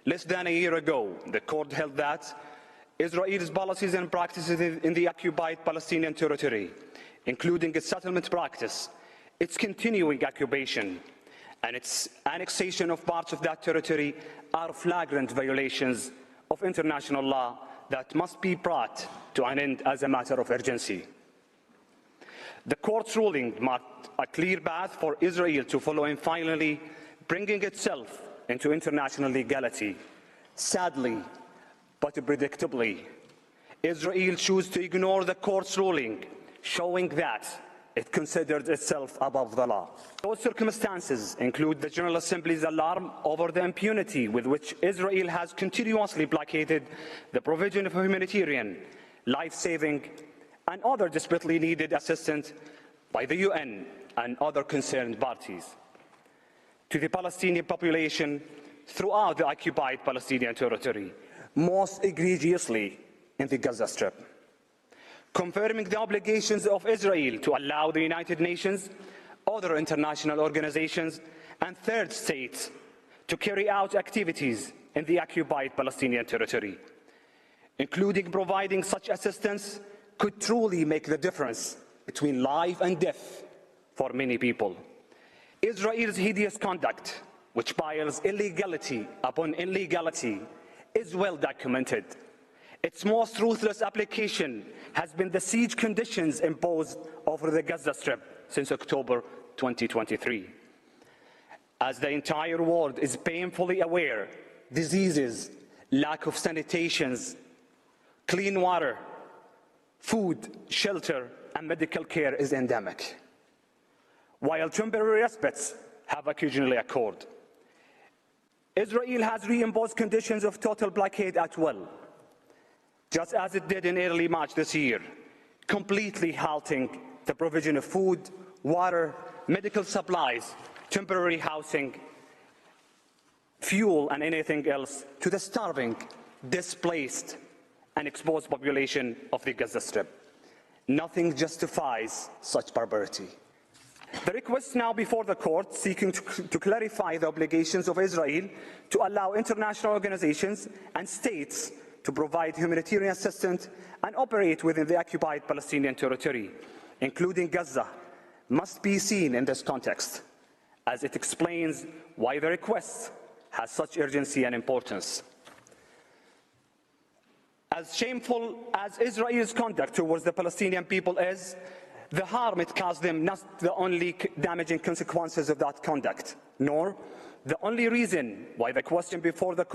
Less than a year ago, the court held that Israel's policies and practices in the occupied Palestinian territory, including its settlement practice, its continuing occupation, and its annexation of parts of that territory are flagrant violations of international law that must be brought to an end as a matter of urgency. The court's ruling marked a clear path for Israel to follow in finally bringing itself into international legality. Sadly, but predictably, Israel chose to ignore the court's ruling, showing that it considered itself above the law. Those circumstances include the General Assembly's alarm over the impunity with which Israel has continuously blockaded the provision of humanitarian, life-saving, and other desperately needed assistance by the UN and other concerned parties to the Palestinian population throughout the occupied Palestinian territory, most egregiously in the Gaza Strip. Confirming the obligations of Israel to allow the United Nations, other international organizations, and third states to carry out activities in the occupied Palestinian territory, including providing such assistance, could truly make the difference between life and death for many people. Israel's hideous conduct, which piles illegality upon illegality, is well documented. Its most ruthless application has been the siege conditions imposed over the Gaza Strip since October 2023. As the entire world is painfully aware, diseases, lack of sanitation, clean water, food, shelter, and medical care is endemic. While temporary respites have occasionally occurred, Israel has reimposed conditions of total blockade at will, just as it did in early March this year, completely halting the provision of food, water, medical supplies, temporary housing, fuel, and anything else to the starving, displaced, and exposed population of the Gaza Strip. Nothing justifies such barbarity. The request now before the court seeking to clarify the obligations of Israel to allow international organizations and states to provide humanitarian assistance and operate within the occupied Palestinian territory, including Gaza, must be seen in this context, as it explains why the request has such urgency and importance. As shameful as Israel's conduct towards the Palestinian people is, the harm it caused them not the only damaging consequences of that conduct, nor the only reason why the question before the